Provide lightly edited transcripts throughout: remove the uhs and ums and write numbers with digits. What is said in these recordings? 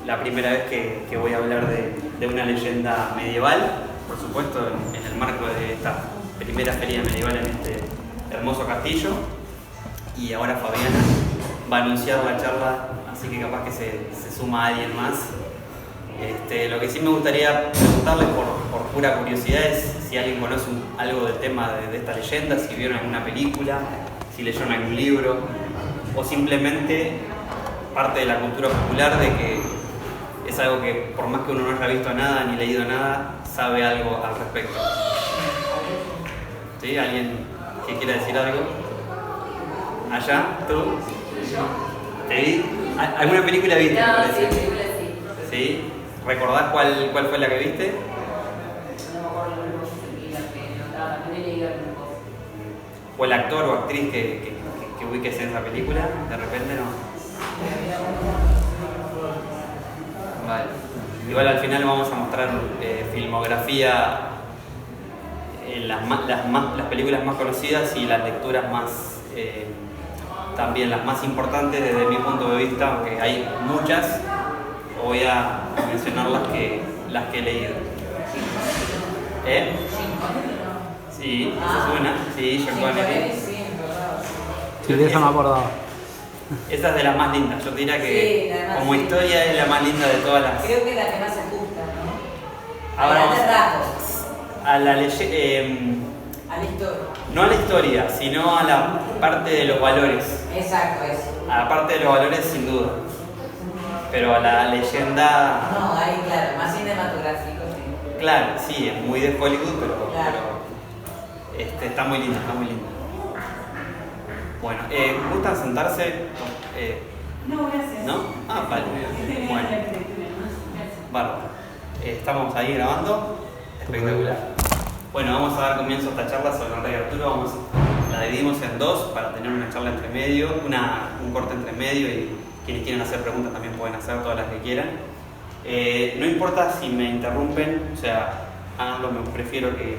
la primera vez que voy a hablar de una leyenda medieval, por supuesto en el marco de esta primera feria medieval en este hermoso castillo. Y ahora Fabiana va a anunciar la charla, así que capaz que se suma alguien más. Lo que sí me gustaría preguntarles por pura curiosidad es si alguien conoce algo del tema de esta leyenda, si vieron alguna película, si leyeron algún libro, o simplemente parte de la cultura popular de que es algo que por más que uno no haya visto nada ni leído nada, sabe algo al respecto. ¿Sí? ¿Alguien que quiera decir algo? ¿Allá? ¿Tú? ¿Te vi? ¿Alguna película viste? No, sí, película sí. ¿Sí? ¿Recordás cuál fue la que viste? No me acuerdo el nombre pero no he leído el grupo. ¿O el actor o actriz que ubiques en esa película? De repente no. Vale. Igual al final vamos a mostrar filmografía, las películas más conocidas y las lecturas más, también las más importantes desde mi punto de vista, aunque hay muchas, voy a mencionar las que he leído. Sí, esa es una. Sí, Sean Connery. Sí, de eso me acordaba. Esa es de las más lindas. Yo diría que sí, como historia es la más linda de todas las. Creo que es la que más se ajusta, ¿no? Ahora vamos a la a la historia. no a la historia, sino a la parte de los valores. Exacto, eso. A la parte de los valores sin duda. Pero a la leyenda. No, ahí claro, más cinematográfico, sí. Claro, sí, es muy de Hollywood, Claro. pero está muy linda, está muy linda. Bueno, ¿gustan sentarse? No, gracias. ¿No? Ah, vale. Bueno, bárbaro. Estamos ahí grabando. Espectacular. Bueno, vamos a dar comienzo a esta charla sobre el rey Arturo. La dividimos en dos para tener una charla entre medio, un corte entre medio, y quienes quieran hacer preguntas también pueden hacer todas las que quieran. No importa si me interrumpen, o sea, háganlo, prefiero que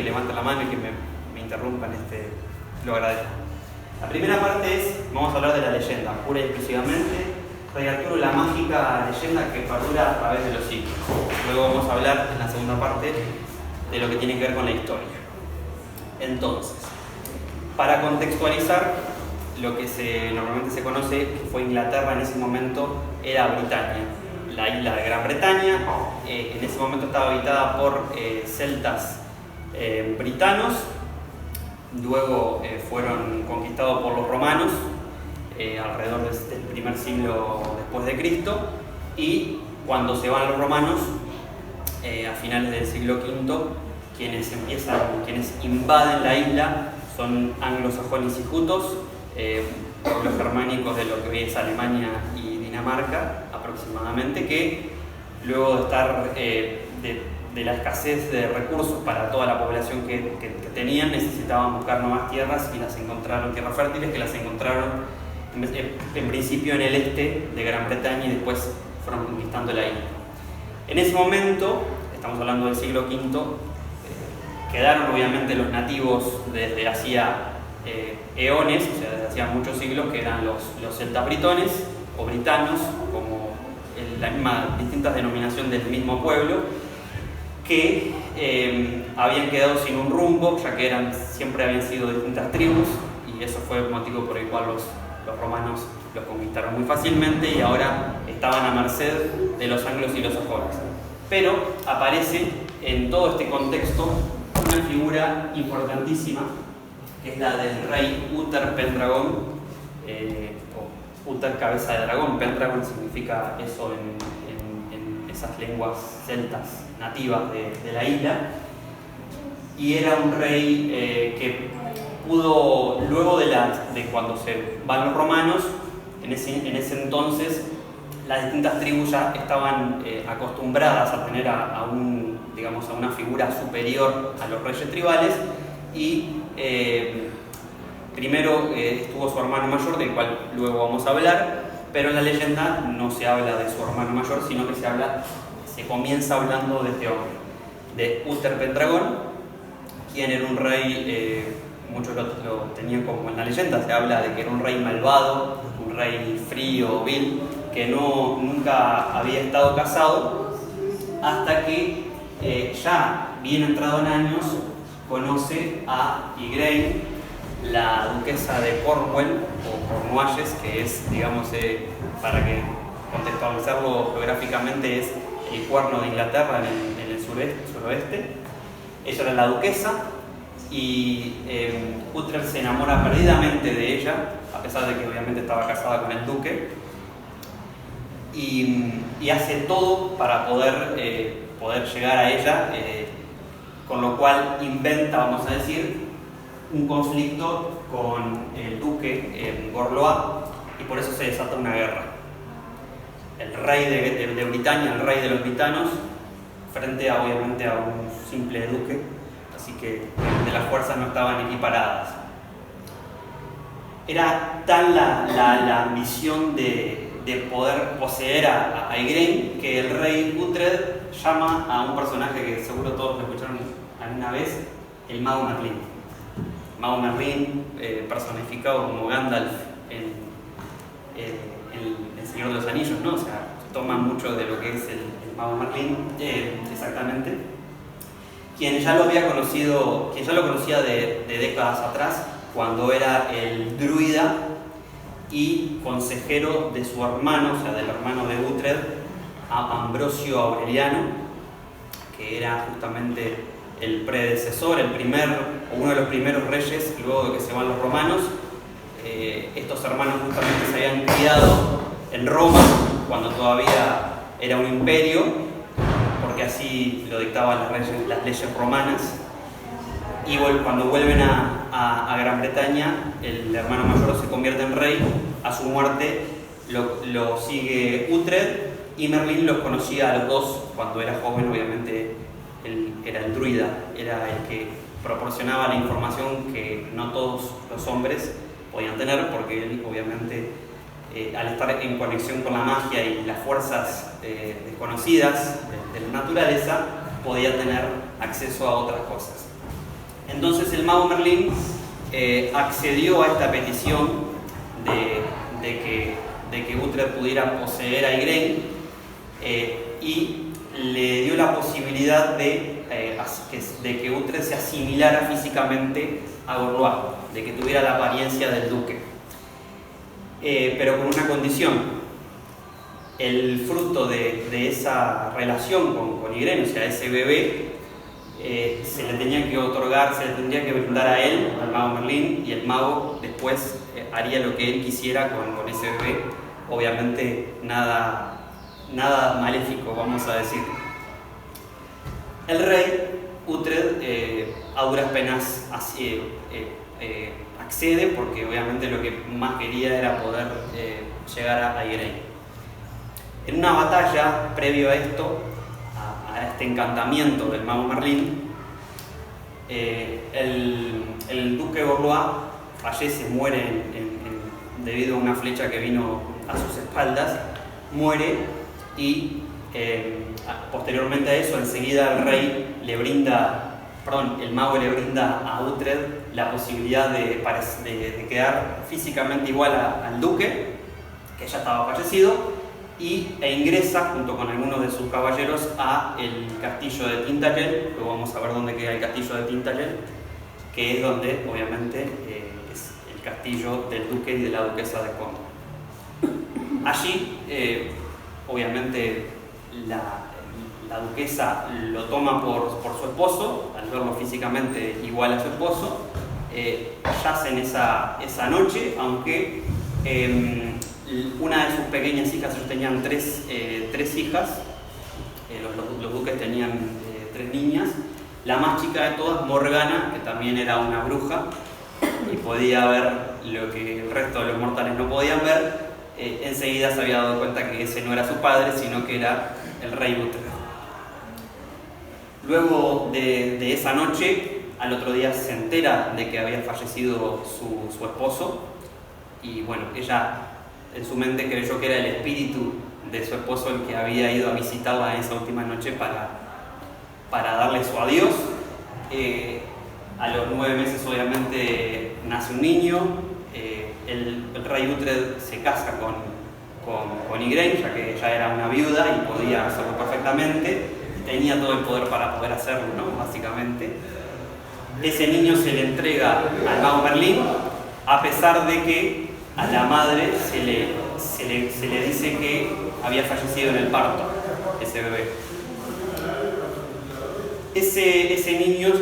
levanten la mano y que me interrumpan, lo agradezco. La primera parte es, vamos a hablar de la leyenda, pura y exclusivamente. Rey Arturo, la mágica leyenda que perdura a través de los siglos. Luego vamos a hablar en la segunda parte de lo que tiene que ver con la historia. Entonces, para contextualizar, lo que normalmente se conoce, que fue Inglaterra en ese momento, era Britania, la isla de Gran Bretaña. En ese momento estaba habitada por celtas britanos. Luego fueron conquistados por los romanos alrededor del primer siglo después de Cristo, y cuando se van los romanos a finales del siglo V, quienes invaden la isla son anglosajones y jutos, pueblos germánicos de lo que hoy es Alemania y Dinamarca aproximadamente, que luego de estar de la escasez de recursos para toda la población que tenían, necesitaban buscar nuevas tierras y tierras fértiles, que las encontraron en principio en el este de Gran Bretaña y después fueron conquistando la isla. En ese momento, estamos hablando del siglo V, quedaron obviamente los nativos desde hacía eones, o sea, desde hacía muchos siglos, que eran los celtas britones o britanos, como la misma distintas denominación del mismo pueblo, que habían quedado sin un rumbo, ya que siempre habían sido distintas tribus, y eso fue el motivo por el cual los romanos los conquistaron muy fácilmente y ahora estaban a merced de los anglos y los sajones. Pero aparece en todo este contexto una figura importantísima, que es la del rey Uther Pendragon, o Uther cabeza de dragón. Pendragon significa eso en esas lenguas celtas nativas de la isla, y era un rey que pudo, luego de cuando se van los romanos, en ese entonces las distintas tribus ya estaban acostumbradas a tener a una figura superior a los reyes tribales, y primero estuvo su hermano mayor, del cual luego vamos a hablar, pero en la leyenda no se habla de su hermano mayor, sino que se comienza hablando de este hombre, de Uther Pendragon, quien era un rey, muchos lo tenían como en la leyenda, se habla de que era un rey malvado, un rey frío, vil, que nunca había estado casado, hasta que ya bien entrado en años conoce a Igraine, la duquesa de Cornwall o Cornualles, que es, digamos, para que contextualizarlo geográficamente, es el cuerno de Inglaterra en el suroeste. Ella era la duquesa y Uhtred se enamora perdidamente de ella, a pesar de que obviamente estaba casada con el duque, y hace todo para poder llegar a ella, con lo cual inventa, vamos a decir, un conflicto con el duque Gorlois, y por eso se desata una guerra. El rey de Britania, el rey de los britanos, frente a, obviamente, a un simple duque, así que las fuerzas no estaban equiparadas. Era tal la ambición de poder poseer a Igraine que el rey Uhtred llama a un personaje que seguro todos lo escucharon alguna vez, el mago Merlín. Mago Merlín, personificado como Gandalf en El Señor de los Anillos, ¿no? O sea, toma mucho de lo que es el mago Merlín, exactamente. Quien ya lo conocía de décadas atrás, cuando era el druida y consejero de su hermano, o sea, del hermano de Uhtred, Ambrosio Aureliano, que era justamente el predecesor, uno de los primeros reyes luego de que se van los romanos. Estos hermanos justamente se habían criado en Roma cuando todavía era un imperio, porque así lo dictaban las leyes romanas. Y cuando vuelven a Gran Bretaña, el hermano mayor se convierte en rey. A su muerte lo sigue Uhtred, y Merlín los conocía a los dos cuando era joven. Obviamente él era el druida, era el que proporcionaba la información que no todos los hombres podían tener, porque él obviamente al estar en conexión con la magia y las fuerzas desconocidas de la naturaleza, podía tener acceso a otras cosas. Entonces el mago Merlín accedió a esta petición de que Uhtred pudiera poseer a Igraine, y le dio la posibilidad de que Uhtred se asimilara físicamente a Gorlois, de que tuviera la apariencia del duque, pero con una condición. El fruto de esa relación con Igraine, o sea, ese bebé, se le tenía que otorgar, se le tendría que brindar a él, al mago Merlín, y el mago después haría lo que él quisiera con ese bebé. Obviamente nada maléfico, vamos a decir. El rey Uhtred a duras penas accede, porque obviamente lo que más quería era poder llegar a Igraine. En una batalla previo a esto, a este encantamiento del mago Merlín, el duque Gorlois fallece, muere debido a una flecha que vino a sus espaldas, muere, y posteriormente a eso, enseguida el mago le brinda a Uhtred la posibilidad de quedar físicamente igual al duque, que ya estaba fallecido, e ingresa junto con algunos de sus caballeros a el castillo de Tintagel. Luego vamos a ver dónde queda el castillo de Tintagel, que es donde obviamente es el castillo del duque y de la duquesa de Cornwall. Allí obviamente la duquesa lo toma por su esposo, al verlo físicamente igual a su esposo. Yacen esa noche, aunque una de sus pequeñas hijas, ellos tenían tres hijas, los duques tenían 3 niñas. La más chica de todas, Morgana, que también era una bruja y podía ver lo que el resto de los mortales no podían ver, enseguida se había dado cuenta que ese no era su padre, sino que era el rey Uhtred. Luego de esa noche, al otro día se entera de que había fallecido su esposo, y bueno, ella en su mente creyó que era el espíritu de su esposo el que había ido a visitarla en esa última noche para darle su adiós. A los 9 meses obviamente nace un niño. El rey Uhtred se casa con Igraine, ya que ella era una viuda y podía hacerlo perfectamente, tenía todo el poder para poder hacerlo, ¿no? Básicamente. Ese niño se le entrega al mago Merlín, a pesar de que a la madre se le dice que había fallecido en el parto, ese bebé. Ese niño,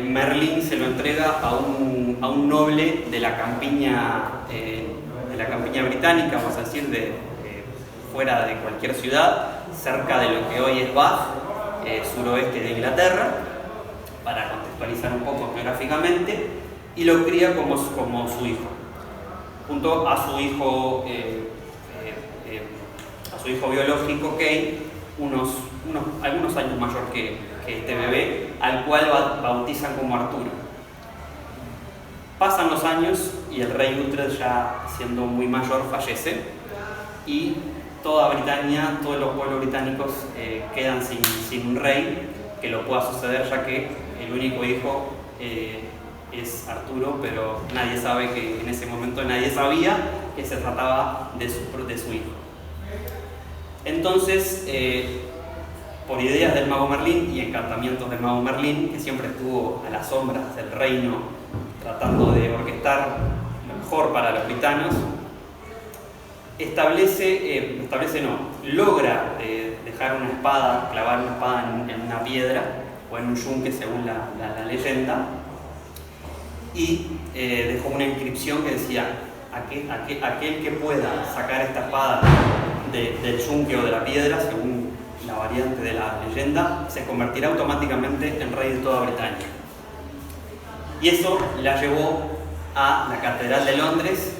Merlín se lo entrega a un noble de la campiña británica, vamos a decir, fuera de cualquier ciudad, cerca de lo que hoy es Bath, suroeste de Inglaterra, para contextualizar un poco geográficamente, y lo cría como su hijo, junto a su hijo biológico, Kay, algunos años mayor que este bebé, al cual bautizan como Arturo. Pasan los años y el rey Uhtred, ya siendo muy mayor, fallece, y toda Britania, todos los pueblos británicos quedan sin un rey que lo pueda suceder, ya que el único hijo es Arturo, pero nadie sabe que en ese momento nadie sabía que se trataba de su hijo. Entonces, por ideas del mago Merlín y encantamientos del mago Merlín, que siempre estuvo a las sombras del reino tratando de orquestar lo mejor para los britanos, logra dejar una espada, clavar una espada en una piedra o en un yunque, según la leyenda, y dejó una inscripción que decía: aquel que pueda sacar esta espada del yunque o de la piedra, según la variante de la leyenda, se convertirá automáticamente en rey de toda Bretaña. Y eso la llevó a la Catedral de Londres.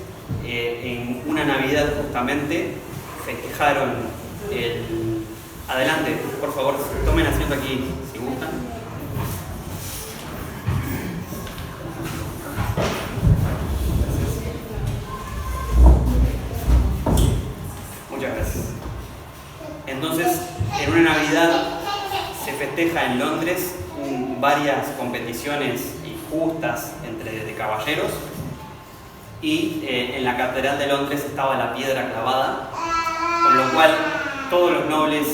En una Navidad justamente festejaron el... Adelante, por favor, tomen asiento aquí si gustan. Muchas gracias. Entonces, en una Navidad se festeja en Londres varias competiciones injustas de caballeros, y en la Catedral de Londres estaba la piedra clavada, con lo cual todos los nobles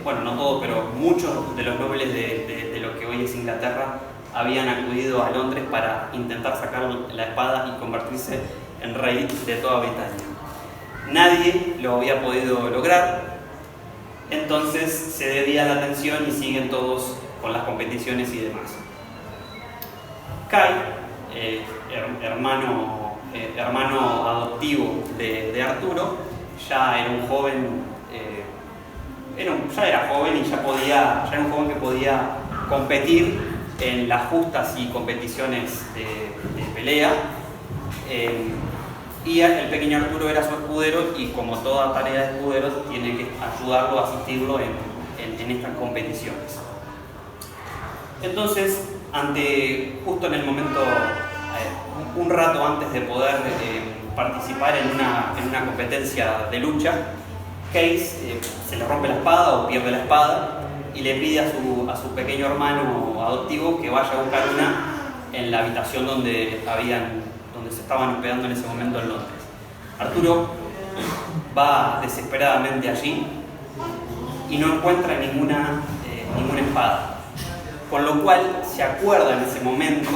bueno, no todos, pero muchos de los nobles de lo que hoy es Inglaterra habían acudido a Londres para intentar sacar la espada y convertirse en rey de toda Britania. Nadie lo había podido lograr, entonces se desvía la atención y siguen todos con las competiciones y demás. Kai, hermano adoptivo de Arturo, ya era un joven, ya era joven y ya era un joven que podía competir en las justas y competiciones de pelea, y el pequeño Arturo era su escudero, y como toda tarea de escudero tiene que ayudarlo, asistirlo en estas competiciones. Entonces, justo en el momento, un rato antes de poder participar en una competencia de lucha, Case se le rompe la espada o pierde la espada y le pide a su pequeño hermano adoptivo que vaya a buscar una en la habitación donde se estaban hospedando en ese momento en Londres. Arturo va desesperadamente allí y no encuentra ninguna espada. Con lo cual se acuerda en ese momento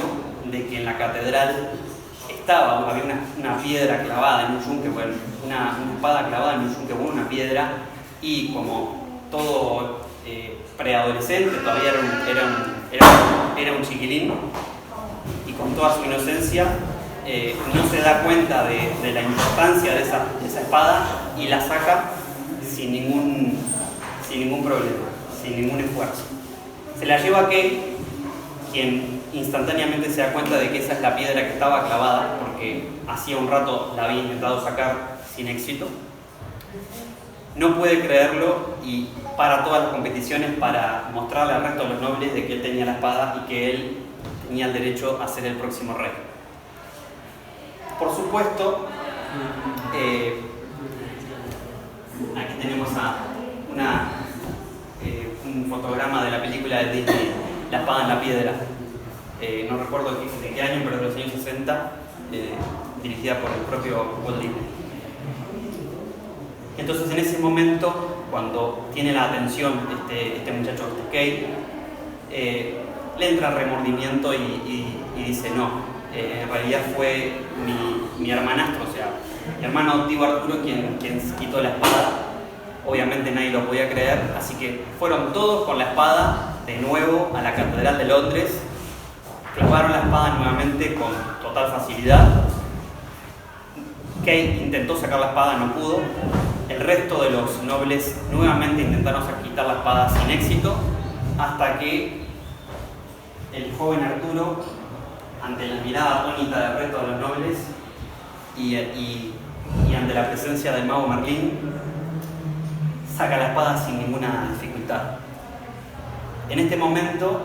de que en la catedral había una piedra clavada en un yunque, una espada clavada en un yunque con una piedra, y como todo preadolescente, todavía era un chiquilín, y con toda su inocencia no se da cuenta de la importancia de esa espada y la saca sin ningún problema, sin ningún esfuerzo. Se la lleva a Kay, quien instantáneamente se da cuenta de que esa es la piedra que estaba clavada, porque hacía un rato la había intentado sacar sin éxito. No puede creerlo y para todas las competiciones para mostrarle al resto de los nobles de que él tenía la espada y que él tenía el derecho a ser el próximo rey. Por supuesto, aquí tenemos un fotograma de la película de Disney, La espada en la piedra. No recuerdo de qué año, pero de los años 60, dirigida por el propio Walt Disney. Entonces en ese momento, cuando tiene la atención este muchacho, Kay, le entra remordimiento y dice no, en realidad fue mi hermanastro, o sea, mi hermano adoptivo Arturo quien quitó la espada. Obviamente nadie lo podía creer, así que fueron todos con la espada de nuevo a la Catedral de Londres, clavaron la espada nuevamente con total facilidad. Kay intentó sacar la espada, no pudo. El resto de los nobles nuevamente intentaron quitar la espada sin éxito, hasta que el joven Arturo, ante la mirada atónita del resto de los nobles y ante la presencia del mago Merlín, saca la espada sin ninguna dificultad. En este momento,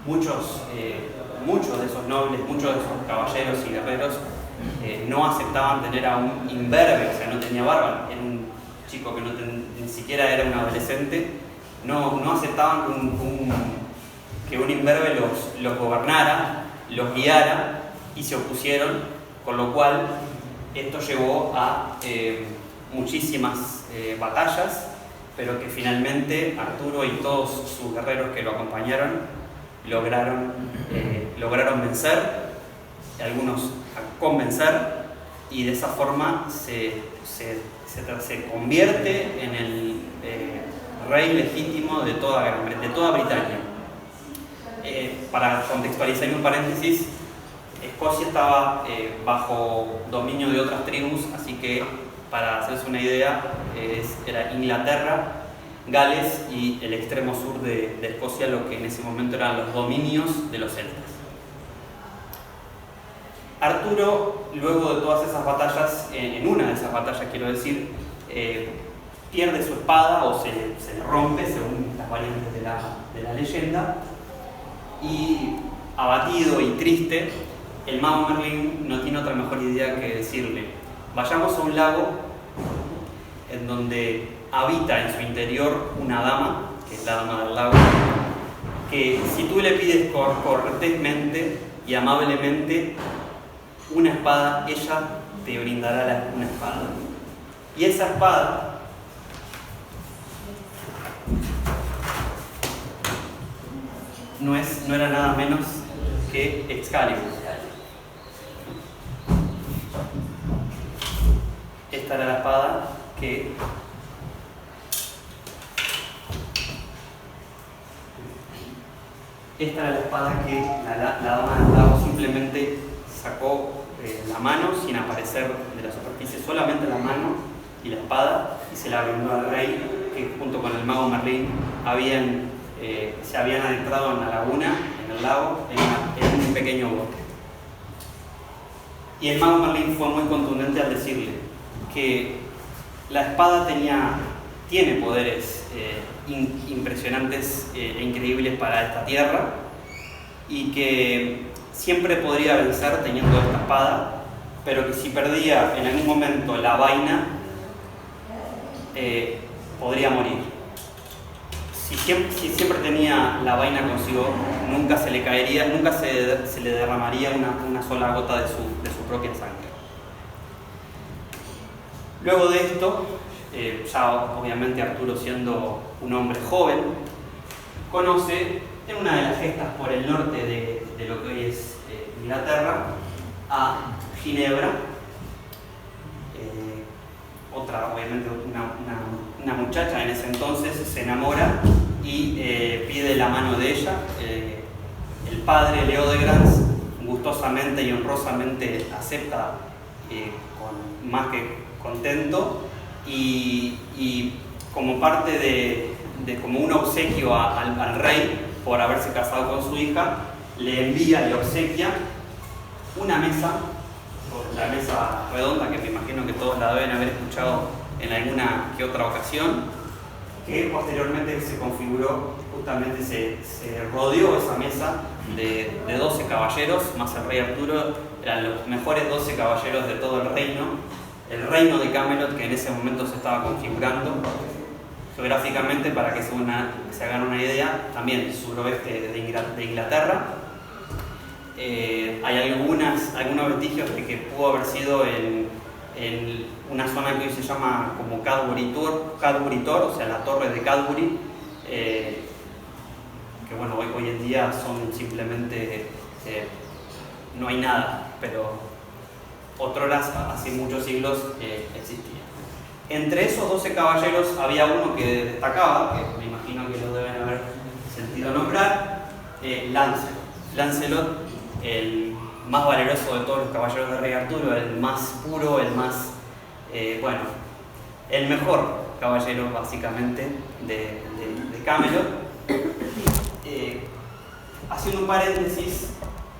muchos de esos nobles, muchos de esos caballeros y guerreros no aceptaban tener a un imberbe, o sea, no tenía barba, era un chico que ni siquiera era un adolescente, no aceptaban que un imberbe los gobernara, los guiara, y se opusieron, con lo cual esto llevó a muchísimas batallas, pero que finalmente Arturo y todos sus guerreros que lo acompañaron lograron vencer, algunos convencer, y de esa forma se convierte en el rey legítimo de toda Britania. Para contextualizar un paréntesis, Escocia estaba bajo dominio de otras tribus, así que para hacerse una idea, era Inglaterra, Gales y el extremo sur de Escocia, lo que en ese momento eran los dominios de los celtas. Arturo, luego de todas esas batallas, en una de esas batallas quiero decir, pierde su espada o se le rompe, según las variantes de la leyenda, y abatido y triste, el mago Merlín no tiene otra mejor idea que decirle: vayamos a un lago en donde habita en su interior una dama, que es la dama del lago, que si tú le pides cortésmente y amablemente una espada, ella te brindará una espada. Y esa espada no era nada menos que Excalibur. Esta era la espada que la dama del lago simplemente sacó la mano sin aparecer de la superficie, solamente la mano y la espada, y se la brindó al rey, que junto con el mago Merlín se habían adentrado en la laguna, en el lago, en un pequeño bote. Y el mago Merlín fue muy contundente al decirle que la espada tiene poderes impresionantes e increíbles para esta tierra, y que siempre podría vencer teniendo esta espada, pero que si perdía en algún momento la vaina, podría morir. Si siempre tenía la vaina consigo, nunca se le caería, nunca se le derramaría una sola gota de su propia sangre. Luego de esto, ya obviamente Arturo, siendo un hombre joven, conoce en una de las gestas por el norte de lo que hoy es Inglaterra a Ginebra, obviamente una muchacha en ese entonces, se enamora y pide la mano de ella. El padre Leodegrance gustosamente y honrosamente acepta, más que contento, y como parte como un obsequio al rey por haberse casado con su hija, le obsequia una mesa, la mesa redonda, que me imagino que todos la deben haber escuchado en alguna que otra ocasión, que posteriormente se configuró, justamente se rodeó esa mesa de 12 caballeros, más el rey Arturo. Eran los mejores 12 caballeros de todo el reino de Camelot, que en ese momento se estaba configurando geográficamente, para que se hagan una idea, también suroeste de Inglaterra. Hay algunos vestigios de que pudo haber sido en una zona que hoy se llama como Cadbury Tor, o sea, la torre de Cadbury, que bueno, hoy en día son simplemente, no hay nada, pero otrora, hace muchos siglos, existía. Entre esos 12 caballeros había uno que destacaba, que me imagino que lo deben haber sentido nombrar, Lancelot, el más valeroso de todos los caballeros de Rey Arturo, el más puro, el más, el mejor caballero básicamente de Camelot. Haciendo un paréntesis,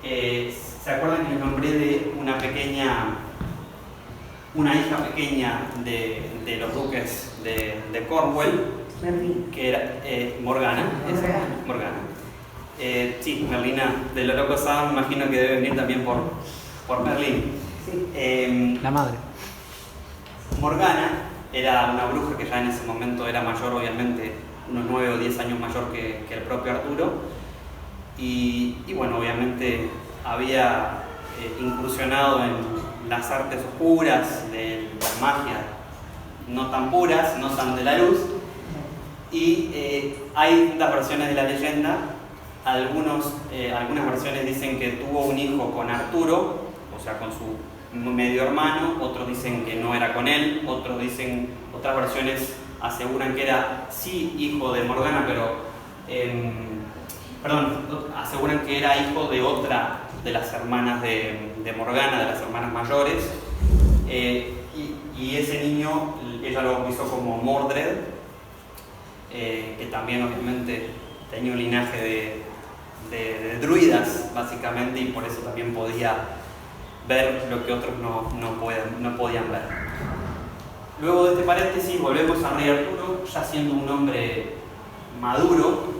¿se acuerdan que les nombré de una hija pequeña de los duques de Cornwall, que era Morgana? Morgana. Sí, Merlina de los locos Sam, imagino que debe venir también por Merlín. Sí. La madre. Morgana era una bruja que ya en ese momento era mayor, obviamente, unos 9 o 10 años mayor que el propio Arturo. Y bueno, obviamente había incursionado en las artes oscuras, de la magia no tan puras, no tan de la luz. Y hay distintas versiones de la leyenda. Algunas versiones dicen que tuvo un hijo con Arturo, o sea, con su medio hermano. Otros dicen que no era con él. Otras versiones aseguran que era sí hijo de Morgana, pero aseguran que era hijo de otra de las hermanas de Morgana, de las hermanas mayores. Y ese niño ella lo bautizó como Mordred, que también obviamente tenía un linaje de druidas, básicamente, y por eso también podía ver lo que otros no podían ver. Luego de este paréntesis volvemos a Rey Arturo, ya siendo un hombre maduro.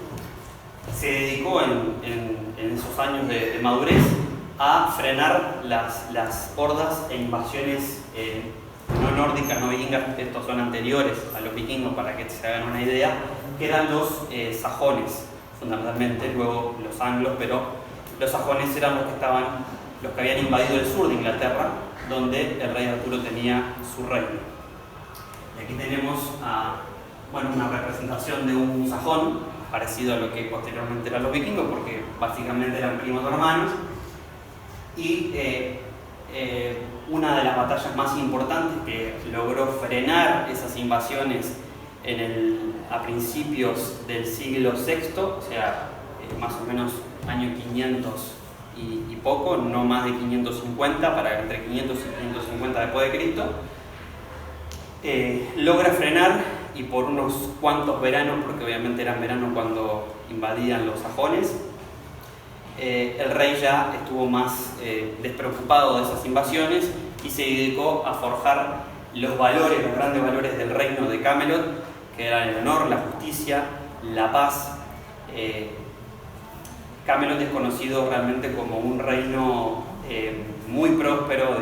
Se dedicó en esos años de madurez a frenar las hordas e invasiones no nórdicas, no vikingas. Estos son anteriores a los vikingos, para que se hagan una idea, que eran los sajones, fundamentalmente, luego los anglos, pero los sajones eran los que habían invadido el sur de Inglaterra, donde el rey Arturo tenía su reino. Y aquí tenemos una representación de un sajón, parecido a lo que posteriormente eran los vikingos, porque básicamente eran primos hermanos. Y una de las batallas más importantes que logró frenar esas invasiones a principios del siglo VI, o sea, más o menos año 500 y poco, no más de 550, para entre 500 y 550 después de Cristo, logra frenar, y por unos cuantos veranos, porque obviamente eran veranos cuando invadían los sajones, el rey ya estuvo más despreocupado de esas invasiones y se dedicó a forjar los grandes valores del reino de Camelot, que eran el honor, la justicia, la paz. Camelot es conocido realmente como un reino muy próspero,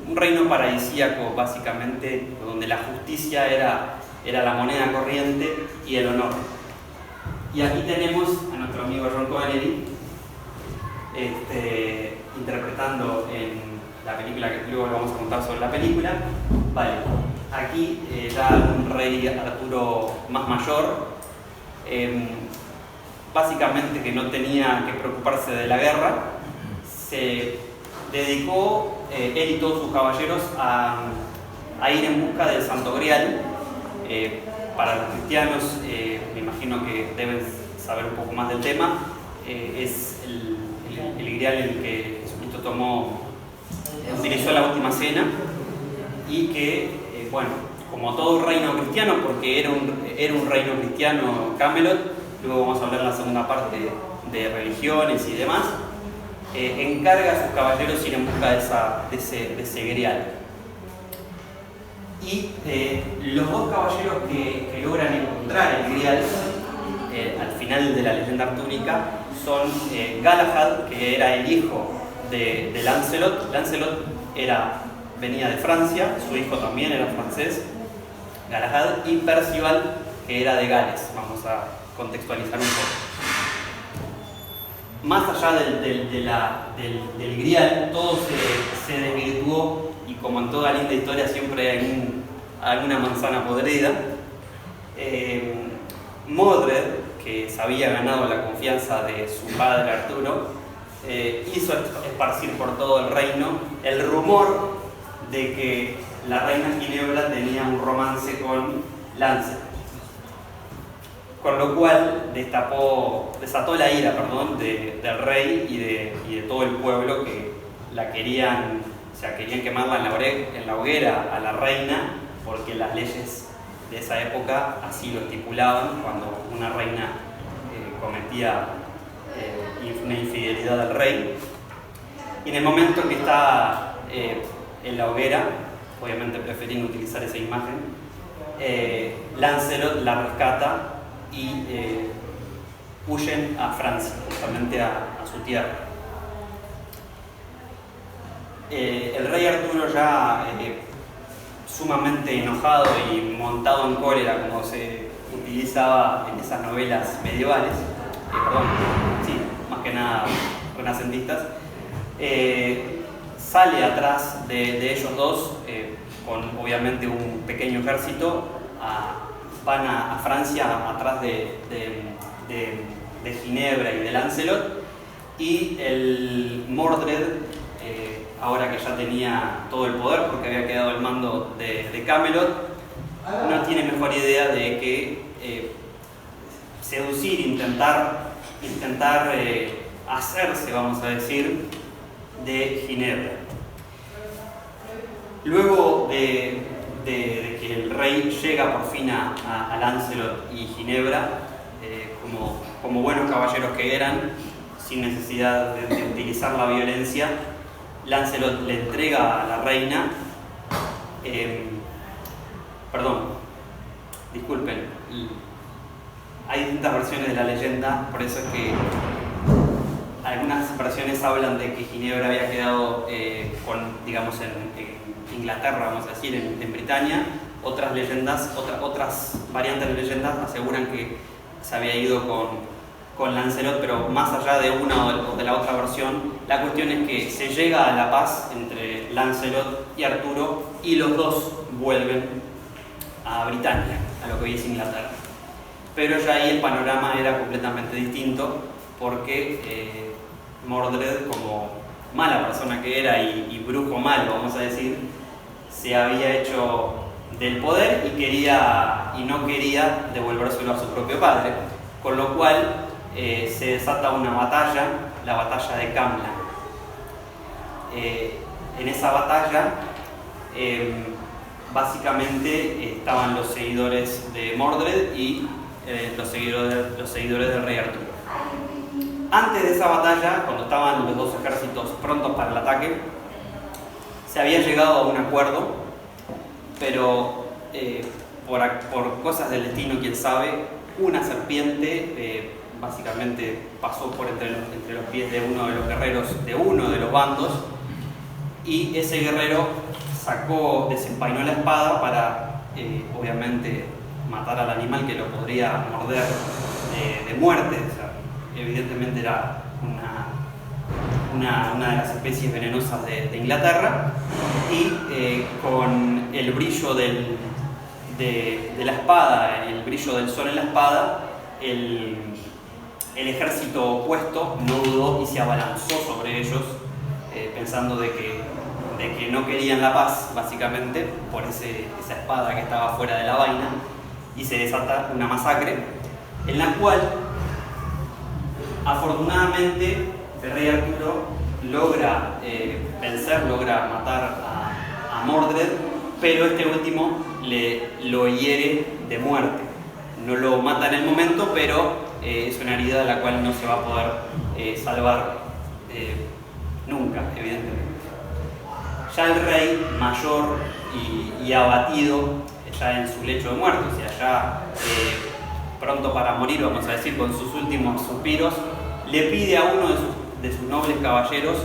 un reino paradisíaco, básicamente, donde la justicia era la moneda corriente y el honor. Y aquí tenemos a nuestro amigo Ron Connery interpretando en la película, que luego le vamos a contar sobre la película. Vale, aquí ya un rey Arturo más mayor, básicamente que no tenía que preocuparse de la guerra, se dedicó él y todos sus caballeros a ir en busca del Santo Grial. Para los cristianos, me imagino que deben saber un poco más del tema, es el Grial el que Jesucristo utilizó la última cena, y que, como todo reino cristiano, porque era un reino cristiano Camelot, luego vamos a hablar en la segunda parte de religiones y demás, encarga a sus caballeros ir en busca de ese Grial. Y los dos caballeros que logran encontrar el Grial al final de la leyenda artúrica son Galahad, que era el hijo de Lancelot. Lancelot venía de Francia, su hijo también era francés, Galahad, y Percival, que era de Gales. Vamos a contextualizar un poco. Más allá del Grial, todo se desvirtuó y como en toda linda historia siempre hay alguna manzana podrida. Modred, que se había ganado la confianza de su padre Arturo, hizo esparcir por todo el reino el rumor de que la reina Ginebra tenía un romance con Lancelot, con lo cual desató la ira del rey y de todo el pueblo que la querían quemarla en la hoguera a la reina, porque las leyes de esa época así lo estipulaban cuando una reina cometía una infidelidad al rey. Y en el momento que está en la hoguera, obviamente preferían utilizar esa imagen, Lancelot la rescata y huyen a Francia, justamente a su tierra. El rey Arturo, ya sumamente enojado y montado en cólera, como se utilizaba en esas novelas medievales, más que nada renacentistas, sale atrás de ellos dos con obviamente un pequeño ejército. Van a Francia atrás de Ginebra y de Lancelot, y el Mordred, ahora que ya tenía todo el poder porque había quedado al mando de Camelot, no tiene mejor idea de que seducir, intentar hacerse, vamos a decir, de Ginebra. Luego de que el rey llega por fin a Lancelot y Ginebra, como buenos caballeros que eran, sin necesidad de utilizar la violencia, Lancelot le entrega a la reina, disculpen, hay distintas versiones de la leyenda, por eso es que algunas versiones hablan de que Ginebra había quedado digamos, en Inglaterra, vamos a decir, en Britania. Otras variantes de leyendas aseguran que se había ido con Lancelot, pero más allá de una o de la otra versión, la cuestión es que se llega a la paz entre Lancelot y Arturo y los dos vuelven a Britania, a lo que hoy es Inglaterra. Pero ya ahí el panorama era completamente distinto, porque Mordred, como mala persona que era y brujo malo, vamos a decir, se había hecho del poder y no quería devolvérselo a su propio padre, con lo cual se desata una batalla, la batalla de Camlan. En esa batalla básicamente estaban los seguidores de Mordred y los seguidores del rey Arturo. Antes de esa batalla, cuando estaban los dos ejércitos prontos para el ataque, se había llegado a un acuerdo, pero por cosas del destino, quién sabe, una serpiente básicamente pasó por entre los pies de uno de los guerreros de uno de los bandos, y ese guerrero desenvainó la espada para obviamente matar al animal que lo podría morder de muerte. O sea, evidentemente era una de las especies venenosas de Inglaterra, y con el brillo de la espada, el brillo del sol en la espada, el ejército opuesto no dudó y se abalanzó sobre ellos, pensando de que no querían la paz, básicamente, por esa espada que estaba fuera de la vaina, y se desata una masacre en la cual afortunadamente el rey Arturo logra logra matar a Mordred, pero este último lo hiere de muerte. No lo mata en el momento, pero es una herida de la cual no se va a poder salvar nunca, evidentemente. Ya el rey, mayor y abatido, ya en su lecho de muerte, o sea, ya pronto para morir, vamos a decir, con sus últimos suspiros, le pide a uno de sus nobles caballeros,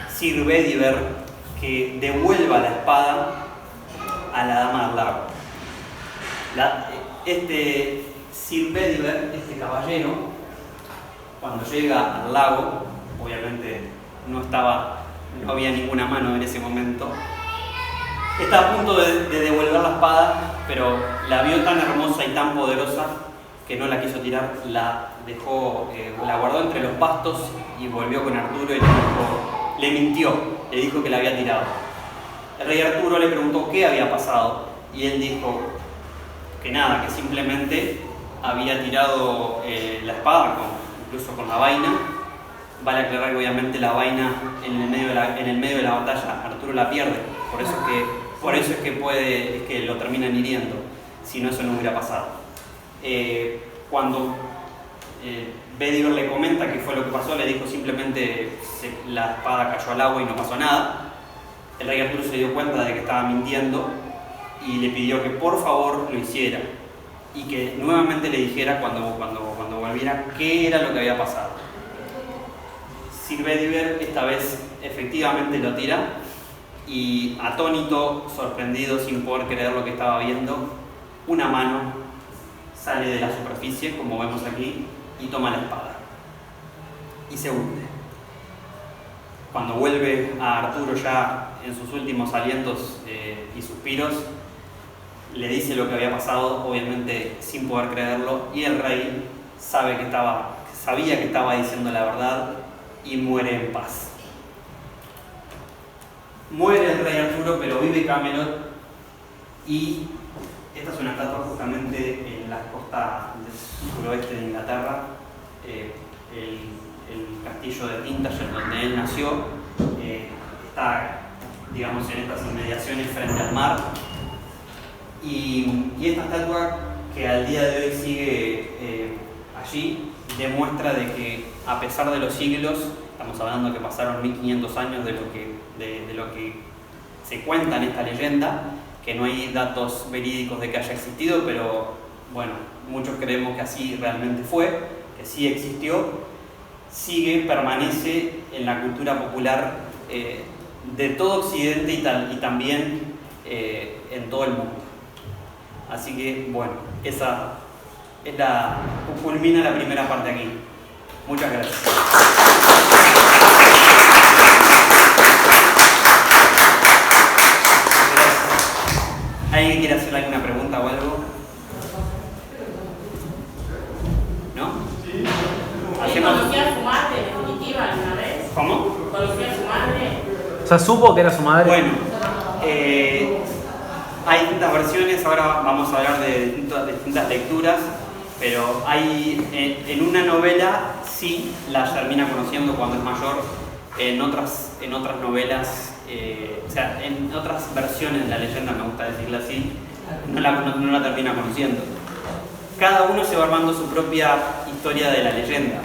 Sir Bedivere, que devuelva la espada a la dama del lago. Este Sir Bedivere, este caballero, cuando llega al lago, obviamente no había ninguna mano en ese momento, Está a punto de devolver la espada, pero la vio tan hermosa y tan poderosa que no la quiso tirar, la dejó, la guardó entre los pastos y volvió con Arturo y le mintió, le dijo que la había tirado. El rey Arturo le preguntó qué había pasado y él dijo que nada, que simplemente había tirado la espada, incluso con la vaina. Vale aclarar que obviamente la vaina en el medio de la batalla Arturo la pierde, por eso es que lo terminan hiriendo, si no eso no hubiera pasado. Cuando Bedivere le comenta qué fue lo que pasó, le dijo simplemente la espada cayó al agua y no pasó nada. El rey Arturo se dio cuenta de que estaba mintiendo y le pidió que por favor lo hiciera y que nuevamente le dijera cuando volviera qué era lo que había pasado. Sir Bedivere esta vez efectivamente lo tira y atónito, sorprendido, sin poder creer lo que estaba viendo, una mano sale de la superficie, como vemos aquí, y toma la espada y se hunde. Cuando vuelve a Arturo ya en sus últimos alientos y suspiros, le dice lo que había pasado, obviamente sin poder creerlo, y el rey sabía que estaba diciendo la verdad y muere en paz. Muere el rey Arturo, pero vive Camelot, y esta es una estatua justamente en la costa del suroeste de Inglaterra, el castillo de Tintagel, donde él nació, está, digamos, en estas inmediaciones frente al mar, y esta estatua, que al día de hoy sigue allí, demuestra de que a pesar de los siglos, estamos hablando que pasaron 1500 años de lo que se cuenta en esta leyenda, que no hay datos verídicos de que haya existido, pero bueno, muchos creemos que así realmente fue, que sí existió, permanece en la cultura popular de todo Occidente y también en todo el mundo. Así que bueno, esa es culmina la primera parte aquí. Muchas gracias. ¿Alguien quiere hacer alguna pregunta o algo? ¿No? ¿Conocía a su madre en definitiva alguna vez? ¿Cómo? ¿Conocía a su madre? O sea, supo que era su madre. Bueno, hay distintas versiones, ahora vamos a hablar de distintas lecturas, pero hay en una novela sí la termina conociendo cuando es mayor, en otras novelas, o sea, en otras versiones de la leyenda, me gusta decirlo así, no la termina conociendo. Cada uno se va armando su propia historia de la leyenda.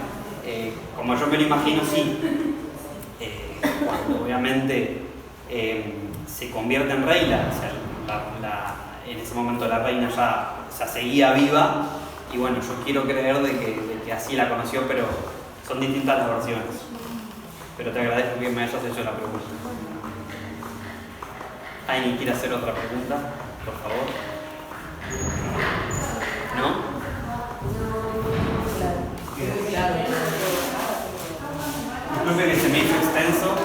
Como yo me lo imagino, sí. Cuando obviamente se convierte en reina, o sea, en ese momento la reina ya seguía viva, y bueno, yo quiero creer de que así la conoció, pero son distintas las versiones. Pero te agradezco que me hayas hecho la pregunta. ¿Alguien quiere hacer otra pregunta? Por favor. ¿No? Disculpe que se me hizo extenso.